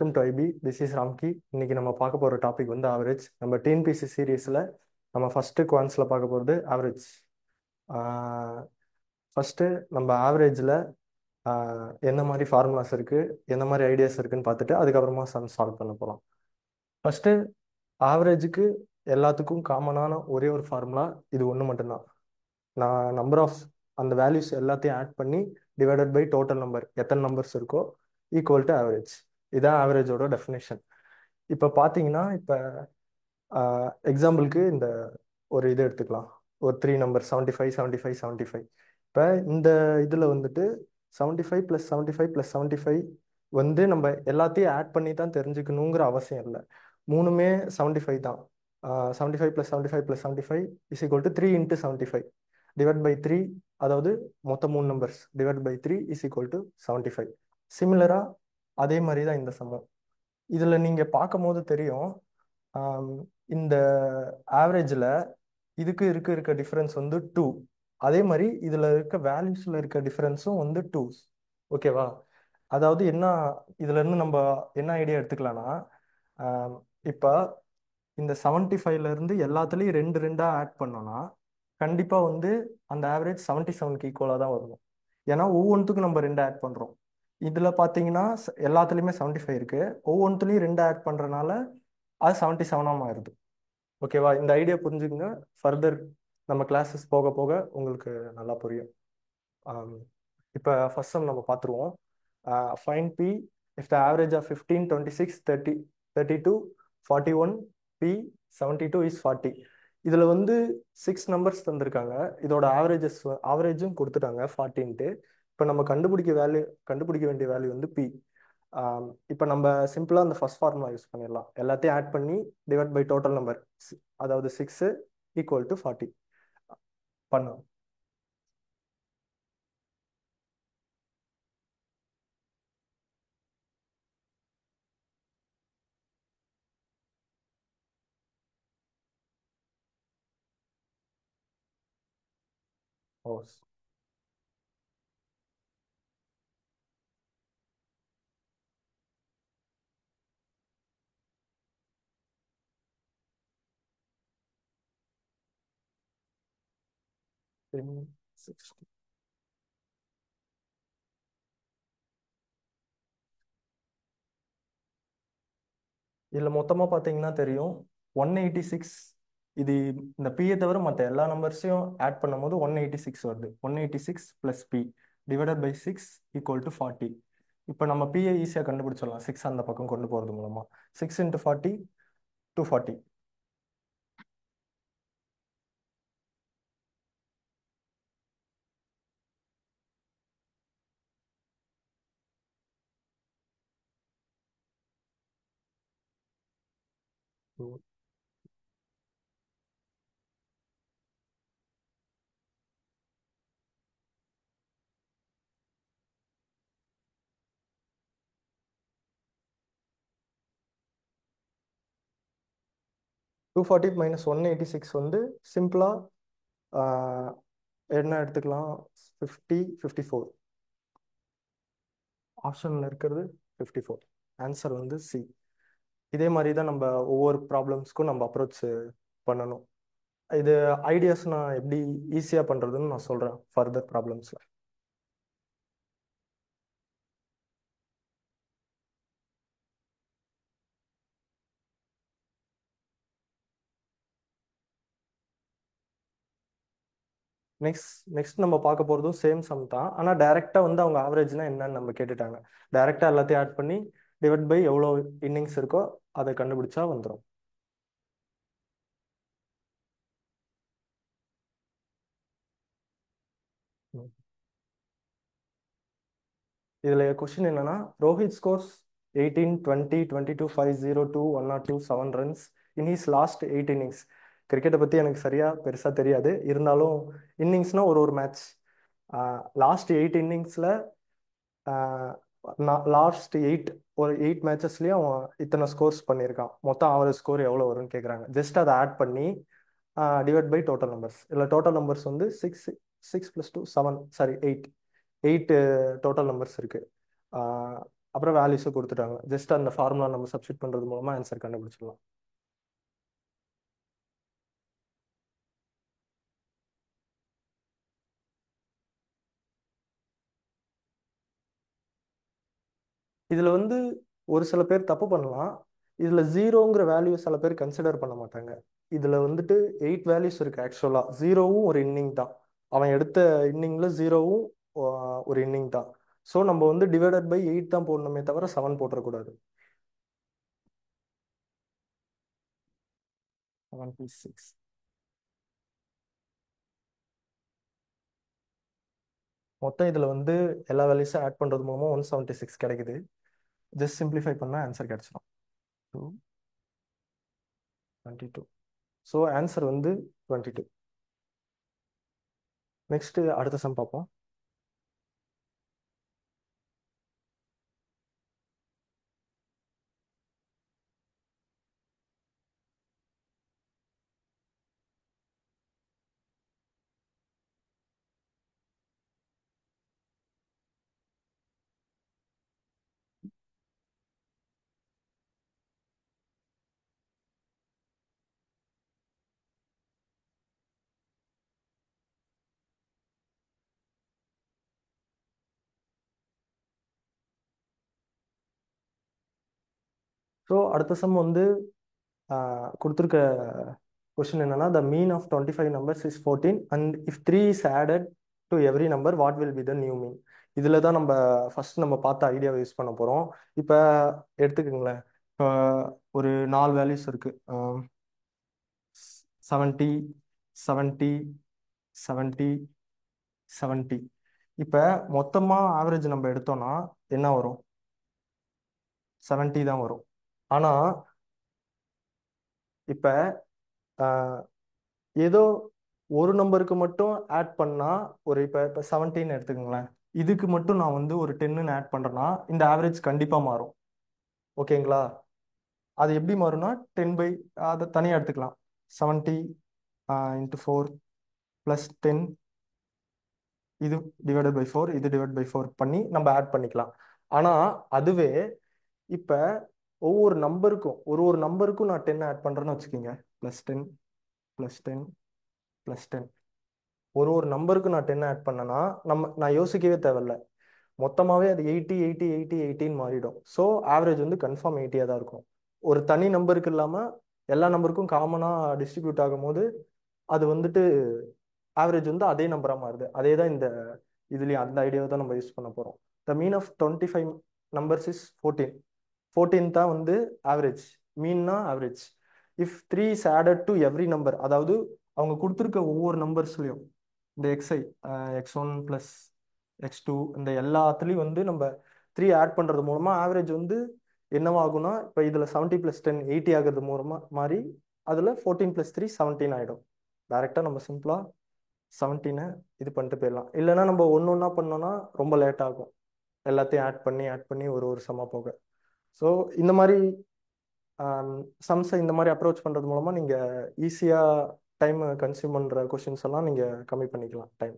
Welcome to IP. This is Ramki. இன்னைக்கு நம்ம பார்க்க போகிற டாபிக் வந்து ஆவரேஜ். நம்ம டிஎன்பிசி சீரீஸில் நம்ம ஃபஸ்ட்டு குவான்ஸில் பார்க்க போகிறது ஆவரேஜ். ஃபஸ்ட்டு நம்ம ஆவரேஜில் எந்த மாதிரி ஃபார்முலாஸ் இருக்குது, எந்த மாதிரி ஐடியாஸ் இருக்குன்னு பார்த்துட்டு அதுக்கப்புறமா சம் சால்வ் பண்ண போகலாம். ஃபஸ்ட்டு ஆவரேஜுக்கு எல்லாத்துக்கும் காமனான ஒரே ஒரு ஃபார்முலா இது ஒன்று மட்டும்தான். நான் நம்பர் ஆஃப் அந்த வேல்யூஸ் எல்லாத்தையும் ஆட் பண்ணி டிவைடட் பை டோட்டல் நம்பர் எத்தனை நம்பர்ஸ் இருக்கோ ஈக்குவல் டு ஆவரேஜ். இதான் ஆவரேஜோட டெஃபினேஷன். இப்போ பார்த்தீங்கன்னா இப்போ எக்ஸாம்பிளுக்கு இந்த ஒரு இது எடுத்துக்கலாம். ஒரு 3 நம்பர் 75 75 75. இப்போ இந்த இதில் வந்துட்டு 75 + 75 + 75 வந்து நம்ம எல்லாத்தையும் ஆட் பண்ணி தான் தெரிஞ்சுக்கணுங்கிற அவசியம் இல்லை. மூணுமே 75 தான். 75 + 75 + 75 is equal to 3 × 75 divide by 3. அதாவது மொத்தம் 3 numbers divide by 3 is equal to 75. சிமிலராக அதே மாதிரி தான் இந்த சமம். இதில் நீங்கள் பார்க்கும் போது தெரியும், இந்த ஆவரேஜில் இதுக்கு இருக்க டிஃப்ரென்ஸ் வந்து 2. அதே மாதிரி இதில் இருக்க வேல்யூஸில் இருக்க டிஃப்ரென்ஸும் வந்து 2. ஓகேவா? அதாவது என்ன, இதுலேருந்து நம்ம என்ன ஐடியா எடுத்துக்கலாம்னா, இப்போ இந்த 75லேருந்து எல்லாத்துலேயும் 2 2ஆக ஆட் பண்ணோன்னா கண்டிப்பாக வந்து அந்த ஆவரேஜ் 77க்கு ஈக்குவலாக தான் வரணும். ஏன்னா ஒவ்வொன்றுத்துக்கும் நம்ம 2 ஆட் பண்ணுறோம். இதில் பார்த்தீங்கன்னா எல்லாத்துலேயுமே 75 இருக்குது. ஒவ்வொன்றுத்துலேயும் 2 ஆட் பண்ணுறனால அது 77ஆக மாறுது. ஓகேவா? இந்த ஐடியா புரிஞ்சுக்கங்க. ஃபர்தர் நம்ம கிளாஸஸ் போக போக உங்களுக்கு நல்லா புரியும். இப்போ ஃபர்ஸ்ட் சம் நம்ம பார்த்துருவோம். Find B if the average of 15 26 30 32 41 B 72 is 40. இதில் வந்து 6 நம்பர்ஸ் தந்திருக்காங்க. இதோட ஆவரேஜும் கொடுத்துட்டாங்க 40ன்ட்டு. இப்போ நம்ம கண்டுபிடிக்க வேண்டிய வேல்யூ வந்து பி. இப்போ நம்ம சிம்பிளாக அந்த ஃபர்ஸ்ட் ஃபார்முலா யூஸ் பண்ணிடலாம். எல்லாத்தையும் ஆட் பண்ணி டிவைட் பை டோட்டல் நம்பர், அதாவது 6 ஈக்குவல் டு 40 பண்ணோம். ஓ, இதில் மொத்தமாக பார்த்தீங்கன்னா தெரியும் 186. இது இந்த பியை தவிர மற்ற எல்லா நம்பர்ஸையும் ஆட் பண்ணும்போது 186 வருது. 186 + B divided by 6 equal to 40. இப்போ நம்ம பியை ஈஸியாக கண்டுபிடிச்சிடலாம் 6 அந்த பக்கம் கொண்டு போகிறது மூலமாக. 6 × 40 240. -240 -186 வந்து சிம்பிளாக என்ன எடுத்துக்கலாம்? 50 54. ஆப்ஷனில் இருக்கிறது 54. ஆன்சர் வந்து சி. இதே மாதிரி தான் நம்ம ஒவ்வொரு ப்ராப்ளம்ஸ்க்கும் நம்ம அப்ரோச் பண்ணணும். இது ஐடியாஸ் நான் எப்படி ஈஸியாக பண்ணுறதுன்னு நான் சொல்கிறேன் ஃபர்தர் ப்ராப்ளம்ஸில். நெக்ஸ்ட் நம்ம பார்க்க போகிறதும் சேம் சம் தான். ஆனால் டைரெக்டாக வந்து அவங்க ஆவரேஜ்னா என்னன்னு நம்ம கேட்டுட்டாங்க. டைரெக்டாக எல்லாத்தையும் ஆட் பண்ணி டிவைட் பை எவ்வளோ இன்னிங்ஸ் இருக்கோ அதை கண்டுபிடிச்சா வந்துடும். இதில் கொஸ்டின் என்னன்னா, Rohit scores 18 20 22 5 0 2 102 7 runs in he's last 8 innings. கிரிக்கெட்டை பற்றி எனக்கு சரியாக பெருசாக தெரியாது. இருந்தாலும் இன்னிங்ஸ்னால் ஒரு மேட்ச். லாஸ்ட் 8 இன்னிங்ஸில் லாஸ்ட் 8 மேட்சஸ்லேயும் அவன் இத்தனை ஸ்கோர்ஸ் பண்ணியிருக்கான். மொத்தம் ஆவரேஜ் ஸ்கோர் எவ்வளோ வரும்னு கேட்குறாங்க. ஜஸ்ட் அதை ஆட் பண்ணி டிவைட் பை டோட்டல் நம்பர்ஸ். இல்லை டோட்டல் நம்பர்ஸ் வந்து 6 + 2 7 சாரி 8 டோட்டல் நம்பர்ஸ் இருக்குது. அப்புறம் வேல்யூஸை கொடுத்துட்டாங்க. ஜஸ்ட் அந்த ஃபார்முலா நம்ம சப்ஸ்டிட் பண்ணுறது மூலமாக ஆன்சர் கண்டுபிடிச்சிடலாம். இதில் வந்து ஒரு சில பேர் தப்பு பண்ணலாம். இதில் ஜீரோங்கிற வேல்யூ சில பேர் கன்சிடர் பண்ண மாட்டாங்க. இதில் வந்துட்டு 8 வேல்யூஸ் இருக்கு. ஆக்சுவலாக ஜீரோவும் ஒரு இன்னிங் தான். அவன் எடுத்த இன்னிங்ல ஜீரோவும் ஒரு இன்னிங் தான். ஸோ நம்ம வந்து டிவைடட் பை 8 தான் போடணுமே தவிர 7 போட்டுறக்கூடாது. 7 + 6. மொத்தம் இதில் வந்து எல்லா வேல்யூஸும் ஆட் பண்ணுறது மூலமாக 176 கிடைக்குது. ஜஸ்ட் சிம்பிளிஃபை பண்ணால் ஆன்சர் கிடைச்சிடும். 2 22. ஸோ ஆன்சர் வந்து 22. நெக்ஸ்ட் அடுத்த சம் பார்ப்போம். ஸோ அடுத்த சம் வந்து கொடுத்துருக்க கொஸ்டின் என்னன்னா, the mean of 25 numbers is 14 and if 3 is added to every number what will be the new mean. இதில் தான் நம்ம ஃபர்ஸ்ட் நம்ம பார்த்த ஐடியாவை யூஸ் பண்ண போகிறோம். இப்போ எடுத்துக்கோங்களேன். இப்போ ஒரு 4 வேல்யூஸ் இருக்கு. 70 70 70 70. இப்போ மொத்தமாக ஆவரேஜ் நம்ம எடுத்தோம்னா என்ன வரும்? 70 தான் வரும். ஆனால் இப்போ ஏதோ ஒரு நம்பருக்கு மட்டும் ஆட் பண்ணா, ஒரு இப்போ 17 எடுத்துக்கோங்களேன். இதுக்கு மட்டும் நான் வந்து ஒரு 10 ஆட் பண்றேன்னா இந்த ஆவரேஜ் கண்டிப்பா மாறும். ஓகேங்களா? அது எப்படி மாறும்னா 10 பை, அதை தனியாக எடுத்துக்கலாம். 70 இன்ட்டு 4 ப்ளஸ் 10, இது டிவைடட் பை 4, இது டிவைட் பை 4 பண்ணி நம்ம ஆட் பண்ணிக்கலாம். ஆனா அதுவே இப்ப ஒவ்வொரு நம்பருக்கும் ஒரு ஒரு நம்பருக்கும் நான் 10 ஆட் பண்றேன்னு வச்சுக்கோங்க. +10 +10 +10. ஒரு ஒரு நம்பருக்கு நான் 10 ஆட் பண்ணேன்னா நான் யோசிக்கவே தேவையில்ல. மொத்தமாகவே அது 80 80 80 80ன்னு மாறிடும். ஸோ ஆவரேஜ் வந்து கன்ஃபார்ம் 80யாக தான் இருக்கும். ஒரு தனி நம்பருக்கு இல்லாமல் எல்லா நம்பருக்கும் காமனாக டிஸ்ட்ரிபியூட் ஆகும்போது அது வந்துட்டு ஆவரேஜ் வந்து அதே நம்பராக மாறுது. அதே தான் இந்த இதுலேயும் அந்த ஐடியாவை தான் நம்ம யூஸ் பண்ண போகிறோம். The mean of 25 numbers is 14. 14 தான் வந்து ஆவரேஜ். மீன்னா average. If 3 is added to every number, அதாவது அவங்க கொடுத்துருக்க ஒவ்வொரு நம்பர்ஸ்லையும் இந்த xi x1 ப்ளஸ் x2 இந்த எல்லாத்துலேயும் வந்து நம்ம 3 ஆட் பண்ணுறது மூலமாக ஆவரேஜ் வந்து என்னவாகும்னா, இப்போ இதில் 70 + 10 80 ஆகிறது மூலமாக மாறி அதில் 14 + 3 17 ஆகிடும். டைரெக்டாக நம்ம சிம்பிளாக 17 இது பண்ணிட்டு போயிடலாம். இல்லைன்னா நம்ம ஒன்று ஒன்றா பண்ணோம்னா ரொம்ப லேட் ஆகும். எல்லாத்தையும் ஆட் பண்ணி ஆட் பண்ணி ஒரு ஒரு சம்மா போக. ஸோ இந்த மாதிரி சம்ஸை இந்த மாதிரி அப்ரோச் பண்ணுறது மூலமாக நீங்கள் ஈஸியாக டைம் கன்சியூம் பண்ணுற கொஷின்ஸ் எல்லாம் நீங்கள் கம்மி பண்ணிக்கலாம் டைம்.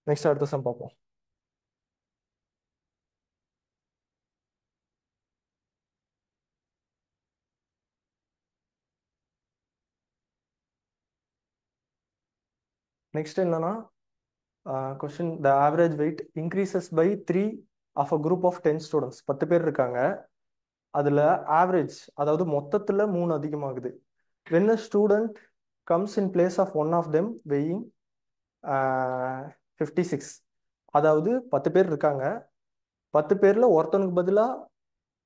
நெக்ஸ்ட் அடுத்த சம் பார்ப்போம். நெக்ஸ்ட் என்னன்னா, question the average weight increases by 3 of a group of 10 students. 10 பேர் இருக்காங்க. அதில் ஆவரேஜ், அதாவது மொத்தத்தில் 3 அதிகமாகுது. when a student comes in place of one of them weighing 56. அதாவது 10 பேர் இருக்காங்க. 10 பேர்ல ஒருத்தனுக்கு பதிலாக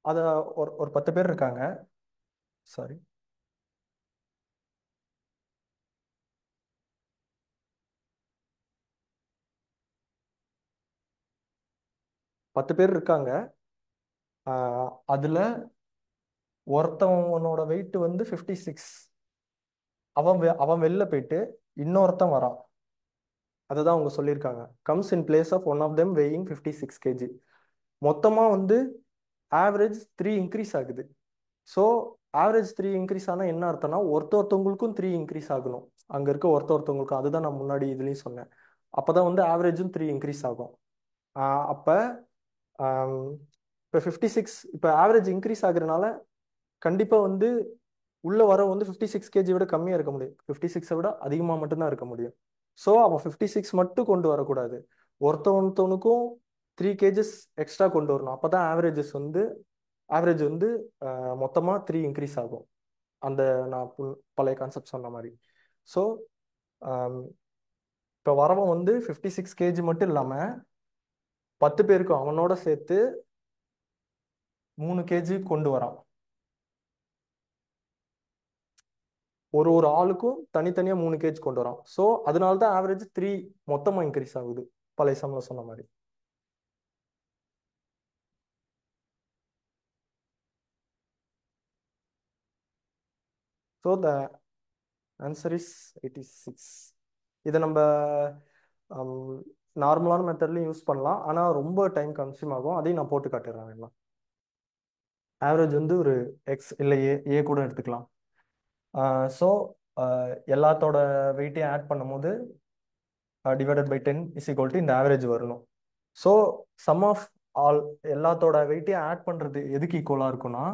அத ஒரு 10 பேர் இருக்காங்க. சாரி, 10 பேர் இருக்காங்க. அதுல ஒருத்தவனோட வெயிட் வந்து 56. அவன் வெளில போயிட்டு இன்னொருத்தன் வரான். அதுதான் அவங்க சொல்லியிருக்காங்க. Comes in place of one of them weighing 56 kg. மொத்தமாக வந்து ஆவரேஜ் 3 இன்க்ரீஸ் ஆகுது. ஸோ ஆவரேஜ் 3 இன்க்ரீஸ் ஆனால் என்ன அர்த்தம்னா ஒருத்தவங்களுக்கும் 3 இன்க்ரீஸ் ஆகணும். அங்கே இருக்க ஒருத்தவங்களுக்கும். அதுதான் நான் முன்னாடி இதுலேயும் சொன்னேன். அப்போ தான் வந்து ஆவரேஜும் 3 இன்க்ரீஸ் ஆகும். அப்போ இப்போ 56 இப்போ ஆவரேஜ் இன்க்ரீஸ் ஆகுறதுனால கண்டிப்பாக வந்து உள்ள வர வந்து 56 kg விட கம்மியாக இருக்க முடியும், 56 விட அதிகமாக மட்டும்தான் இருக்க முடியும். ஸோ அவன் 56 மட்டும் கொண்டு வரக்கூடாது, ஒருத்தவனுக்கும் 3 kgs எக்ஸ்ட்ரா கொண்டு வரணும். அப்போ தான் ஆவரேஜ் வந்து மொத்தமாக 3 இன்க்ரீஸ் ஆகும். அந்த நான் பழைய கான்செப்ட் சொன்ன மாதிரி. ஸோ இப்போ வரவன் வந்து 56 kg மட்டும் இல்லாமல் 10 பேருக்கும் அவனோட சேர்த்து 3 kg கொண்டு வரான். ஒரு ஒரு ஆளுக்கும் தனித்தனியாக 3 kg கொண்டு வரான். ஸோ அதனால தான் ஆவரேஜ் 3 மொத்தமாக இன்க்ரீஸ் ஆகுது, பழைய சம்பளம் சொன்ன மாதிரி. So the answer is 86. இதை நம்ம நார்மலான மெத்தட்லையும் யூஸ் பண்ணலாம், ஆனால் ரொம்ப டைம் கன்சியூம் ஆகும். அதையும் நான் போட்டு காட்டுறேன் எல்லாம். ஆவரேஜ் வந்து ஒரு எக்ஸ் இல்லை ஏ கூட எடுத்துக்கலாம். ஸோ எல்லாத்தோட வெயிட்டையும் ஆட் பண்ணும்போது divided by 10 is equal to இந்த ஆவரேஜ் வரணும். ஸோ சம் ஆஃப் ஆல் எல்லாத்தோட வெயிட்டையும் ஆட் பண்ணுறது எதுக்கு ஈக்குவலாக இருக்கும்னா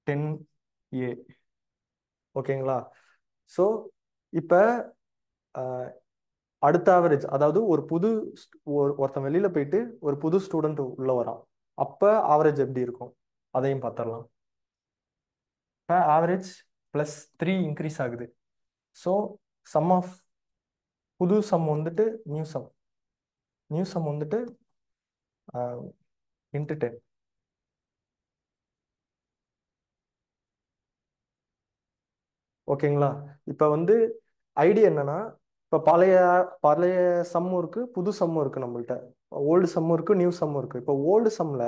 10a. ஓகேங்களா? ஸோ இப்போ அடுத்த ஆவரேஜ், அதாவது ஒருத்தன் வெளியில போயிட்டு ஒரு புது ஸ்டூடெண்ட் உள்ள வரான், அப்போ ஆவரேஜ் எப்படி இருக்கும் அதையும் பார்த்துடலாம். இப்போ ஆவரேஜ் +3 இன்க்ரீஸ் ஆகுது. ஸோ சம் ஆஃப் புது சம் வந்துட்டு நியூ சம் வந்துட்டு இன்ட்டு 10. ஓகேங்களா? இப்போ வந்து ஐடியா என்னன்னா, இப்போ பழைய பழைய சம்மும் இருக்கு, புது சம்மும் இருக்கு நம்மள்ட்ட. ஓல்டு சம்மும் இருக்கு, நியூ சம்மும் இருக்கு. இப்போ ஓல்டு சம்மில்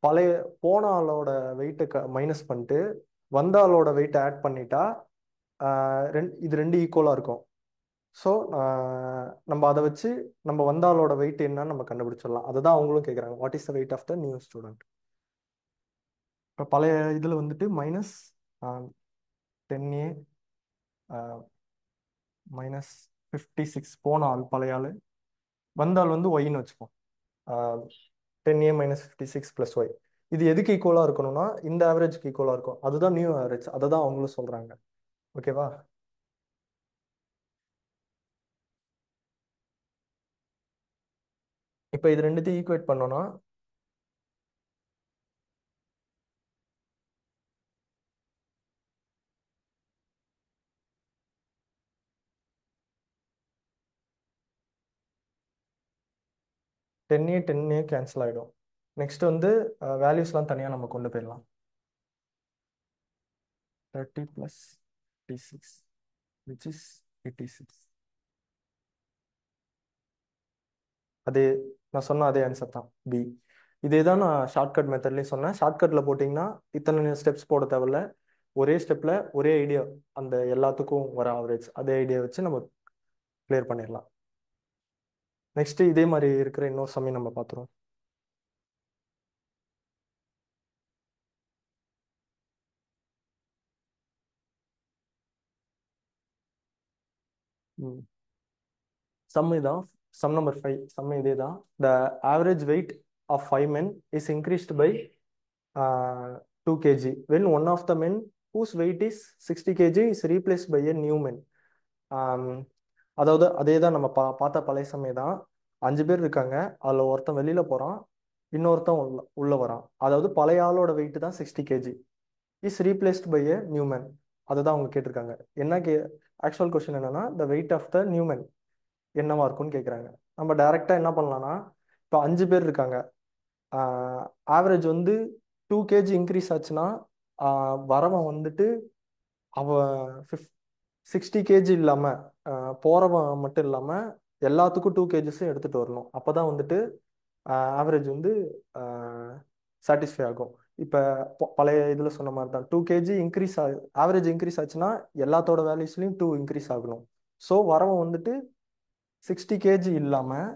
பழைய போன ஆளோட வெயிட்டை மைனஸ் பண்ணிட்டு வந்த ஆளோட வெயிட்டை ஆட் பண்ணிட்டா இது ரெண்டு ஈக்குவலாக இருக்கும். ஸோ நம்ம அதை வச்சு நம்ம வந்த ஆளோட வெயிட் என்னன்னு நம்ம கண்டுபிடிச்சிடலாம். அதுதான் அவங்களும் கேட்குறாங்க, what is the weight of the new student. இப்போ பழைய இதில் வந்துட்டு -10a -56 போன ஆள் பழைய ஆள், வந்த ஆள் வந்து ஒய்ன்னு வச்சுப்போம். 10a -56 + y. இது எதுக்கு ஈக்குவலாக இருக்கணும்னா இந்த ஆவரேஜ்க்கு ஈக்குவலாக இருக்கும். அதுதான் நியூ ஆவரேஜ், அதை தான் அவங்களும் சொல்கிறாங்க. ஓகேவா? இப்போ இது ரெண்டுத்தையும் ஈக்குவேட் பண்ணோம்னா 10a கேன்சல் ஆகிடும். நெக்ஸ்ட் வந்து வேல்யூஸ்லாம் தனியாக நம்ம கொண்டு போயிடலாம். 30 + 56 which is 86. அது நான் சொன்ன அதே ஆன்சர் தான், பி. இதே தான் நான் ஷார்ட்கட் மெத்தட்லேயும் சொன்னேன். ஷார்ட்கட்டில் போட்டிங்கன்னா இத்தனை ஸ்டெப்ஸ் போட தேவையில்ல, ஒரே ஸ்டெப்பில் ஒரே ஐடியா, அந்த எல்லாத்துக்கும் வர ஆவரேஜ் அதே ஐடியா வச்சு நம்ம கிளியர் பண்ணிடலாம். நெக்ஸ்ட் இதே மாதிரி இருக்கிற இன்னொரு சமயம் நம்ம பார்த்துருவோம். சம் இதான், சம் நம்பர் 5. சம் இதே தான். The average weight of 5 men is increased by 2 kg when one of the men whose weight is 60 kg is replaced by a new man. அதாவது அதே தான் நம்ம பார்த்த பழைய சமயம் தான். 5 பேர் இருக்காங்க, அதில் ஒருத்தன் வெளியில போறான், இன்னொருத்தன் உள்ள வரான். அதாவது பழைய ஆளோட வெயிட் தான் 60 kg is replaced by a new man. அதை தான் அவங்க கேட்டிருக்காங்க. என்ன ஆக்சுவல் கொஸ்டின் என்னன்னா, the weight of the new man என்னவா இருக்கும்னு கேட்குறாங்க. நம்ம டைரக்டா என்ன பண்ணலாம்னா, இப்போ 5 பேர் இருக்காங்க, ஆவரேஜ் வந்து 2 kg இன்க்ரீஸ் ஆச்சுன்னா வரவன் வந்துட்டு அவன் 60 kg இல்லாமல் போகிறவன் மட்டும் இல்லாமல் எல்லாத்துக்கும் 2 kgs எடுத்துகிட்டு வரணும். அப்போ தான் வந்துட்டு ஆவரேஜ் வந்து சாட்டிஸ்ஃபை ஆகும். இப்போ பழைய இதில் சொன்ன மாதிரி தான் 2 kg இன்க்ரீஸ் ஆவரேஜ் இன்க்ரீஸ் ஆச்சுன்னா எல்லாத்தோட வேல்யூஸ்லையும் 2 இன்க்ரீஸ் ஆகணும். ஸோ வரவன் வந்துட்டு 60 kg இல்லாமல்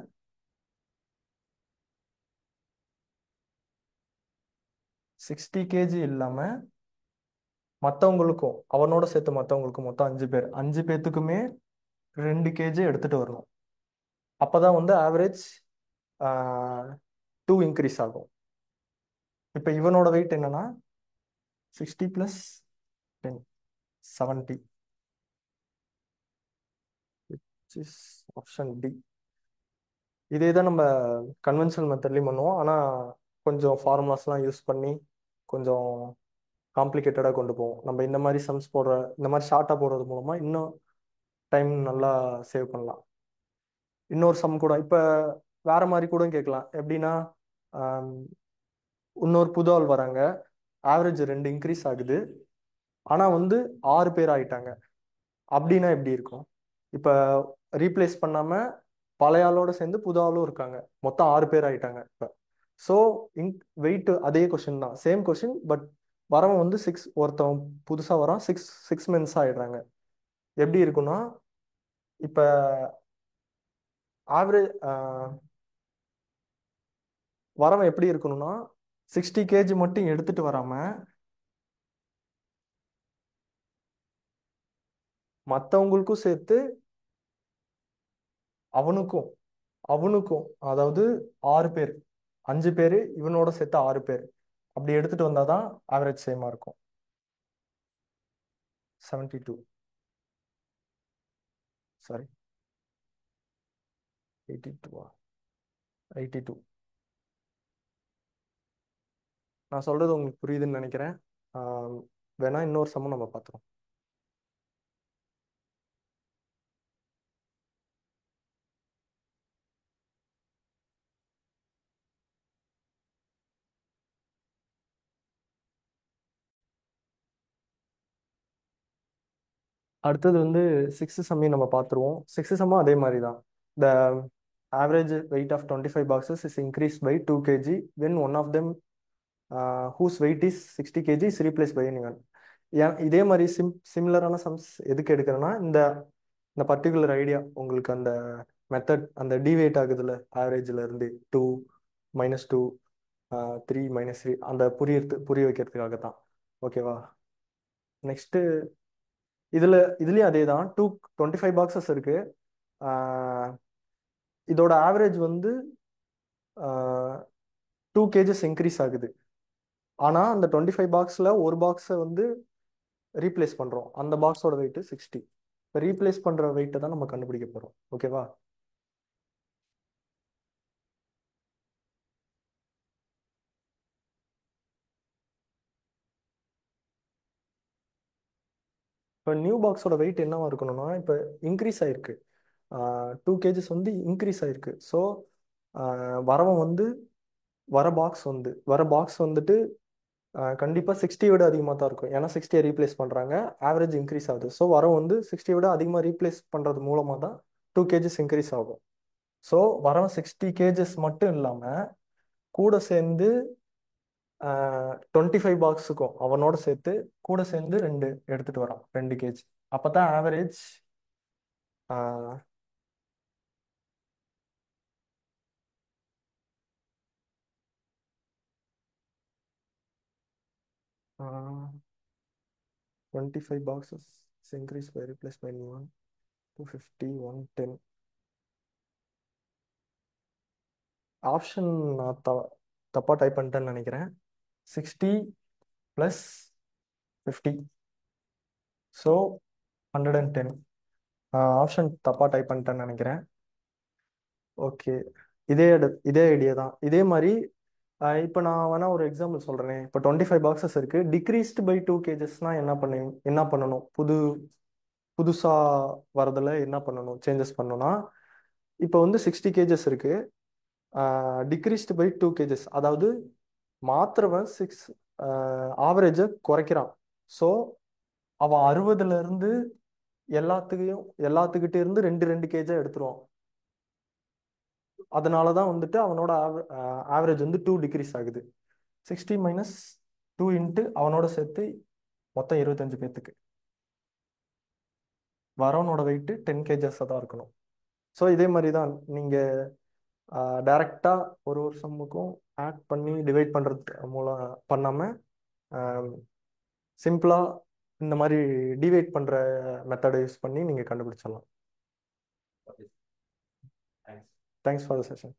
60 kg இல்லாமல் மற்றவங்களுக்கும் அவனோட சேர்த்து மற்றவங்களுக்கும் மொத்தம் 5 பேர், 5 பேர்த்துக்குமே 2 kg எடுத்துகிட்டு வரணும். அப்போ தான் வந்து ஆவரேஜ் 2 இன்க்ரீஸ் ஆகும். இப்போ இவனோட வெயிட் என்னன்னா 60 + 10 70, which is ஆப்ஷன் டி. இதே தான் நம்ம கன்வென்ஷனல் மெத்தட்லையும் பண்ணுவோம், ஆனால் கொஞ்சம் ஃபார்முலாஸ்லாம் யூஸ் பண்ணி கொஞ்சம் காம்ப்ளிகேட்டடாக கொண்டு போவோம். நம்ம இந்த மாதிரி சம்ஸ் போடுற, இந்த மாதிரி ஷார்ட்டாக போடுறது மூலமாக இன்னும் டைம் நல்லா சேவ் பண்ணலாம். இன்னொரு சம் கூட இப்போ வேற மாதிரி கூட கேட்கலாம். எப்படின்னா ஆம், இன்னொரு புது ஆள் வராங்க, ஆவரேஜ் 2 இன்க்ரீஸ் ஆகுது, ஆனால் வந்து 6 பேர் ஆயிட்டாங்க. அப்படின்னா எப்படி இருக்கும்? இப்போ ரீப்ளேஸ் பண்ணாம பழைய ஆளோட சேர்ந்து புது ஆளும் இருக்காங்க, மொத்தம் 6 பேர் ஆயிட்டாங்க. இப்போ ஸோ வெயிட் அதே கொஷின் தான், சேம் கொஷின், பட் வரவன் வந்து 6, ஒருத்தவன் புதுசா வரான், 6 மென்ஸ் ஆயிடுறாங்க. எப்படி இருக்குன்னா, இப்போ ஆவரேஜ் வரவன் எப்படி இருக்கணும்னா 60 கேஜி மட்டும் எடுத்துட்டு வராம மற்றவங்களுக்கும் சேர்த்து அவனுக்கும் அவனுக்கும், அதாவது 6 பேர், 5 பேர் இவனோட சேர்த்து 6 பேர் அப்படி எடுத்துட்டு வந்தாதான் ஆவரேஜ் சேமா இருக்கும். 72, சாரி 82, 82. நான் சொல்றது உங்களுக்கு புரியுதுன்னு நினைக்கிறேன். வேணா இன்னொரு சமம் நம்ம பார்த்துருவோம். அடுத்தது வந்து 6 சம்மையும் நம்ம பார்த்துருவோம். 6 சம்மும் அதே மாதிரி தான். The average weight of 25 boxes is increase by 2 kg when one of them whose weight is 60 kg is replaced by anyone. இதே மாதிரி சிமிலரான சம்ஸ் எதுக்கு எடுக்கிறேன்னா, இந்த பர்டிகுலர் ஐடியா உங்களுக்கு அந்த மெத்தட், அந்த டிவேட் ஆகுதுல ஆவரேஜ்ல இருந்து 2 -2 3 -3 அந்த புரிய வைக்கிறதுக்காக தான். ஓகேவா? நெக்ஸ்ட் இதுலயும் அதே தான். 25 பாக்ஸஸ் இருக்கு. இதோட ஆவரேஜ் வந்து 2 கேஜஸ் இன்க்ரீஸ் ஆகுது. ஆனா அந்த 25 பாக்ஸ்ல ஒரு பாக்ஸை வந்து ரீப்ளேஸ் பண்றோம், அந்த பாக்ஸோட வெயிட் 60. இப்போ ரீப்ளேஸ் பண்ற வெயிட்டை தான் நம்ம கண்டுபிடிக்க போறோம். ஓகேவா? இப்போ நியூ பாக்ஸோட வெயிட் என்னவா இருக்கணும்னா, இப்போ இன்க்ரீஸ் ஆயிருக்கு, 2 கேஜஸ் வந்து இன்க்ரீஸ் ஆயிருக்கு. ஸோ வரவன் வந்து வர பாக்ஸ் வந்துட்டு கண்டிப்பாக 60 விட அதிகமாக தான் இருக்கும். ஏன்னா 60 ரீப்ளேஸ் பண்ணுறாங்க, ஆவரேஜ் இன்க்ரீஸ் ஆகுது. ஸோ வரவன் வந்து 60 விட அதிகமாக ரீப்ளேஸ் பண்ணுறது மூலமாக தான் 2 கேஜஸ் இன்க்ரீஸ் ஆகும். ஸோ வரவன் 60 கேஜஸ் மட்டும் இல்லாமல் கூட சேர்ந்து 25 பாக்ஸுக்கும் அவனோட சேர்த்து கூட சேர்ந்து 2 எடுத்துட்டு வரான், 2 கேஜி. அப்பதான் average 25 boxes increase by replace by new one 250 110. Option நான் தப்பா டைப் பண்ணிட்டேன்னு நினைக்கிறேன். 60 + 50, ஸோ 110. ஆப்ஷன் தப்பா டைப் பண்ணிட்டேன்னு நினைக்கிறேன். ஓகே, இதே ஐடியா தான். இதே மாதிரி இப்போ நான் வேணா ஒரு எக்ஸாம்பிள் சொல்றேனே. இப்போ 25 பாக்ஸஸ் இருக்கு, டிக்ரீஸ்டு பை 2 கேஜஸ்னா என்ன பண்ணணும்? புதுசா வரதுல என்ன பண்ணணும், சேஞ்சஸ் பண்ணணும்னா, இப்போ வந்து 60 கேஜஸ் இருக்கு, டிக்ரீஸ்டு பை 2 கேஜஸ், அதாவது மாத்திரவன் 6 ஆவரேஜை குறைக்கிறான். ஸோ அவன் 60ல இருந்து எல்லாத்துக்கிட்டே இருந்து 2 கேஜா எடுத்துருவான். அதனாலதான் வந்துட்டு அவனோட ஆவரேஜ் வந்து 2 டிக்ரீஸ் ஆகுது. 60 - 2 இன்ட்டு அவனோட சேர்த்து மொத்தம் 25 பேத்துக்கு வரவனோட வெயிட் 10 கேஜஸ் தான் இருக்கணும். ஸோ இதே மாதிரி தான் நீங்க டைரக்டா ஒரு சம்முக்கும் ஆட் பண்ணி டிவைட் பண்றது மூலம் பண்ணாம சிம்பிளா இந்த மாதிரி டிவைட் பண்ற மெத்தடை யூஸ் பண்ணி நீங்க கண்டுபிடிச்சிடலாம். Thanks for the session.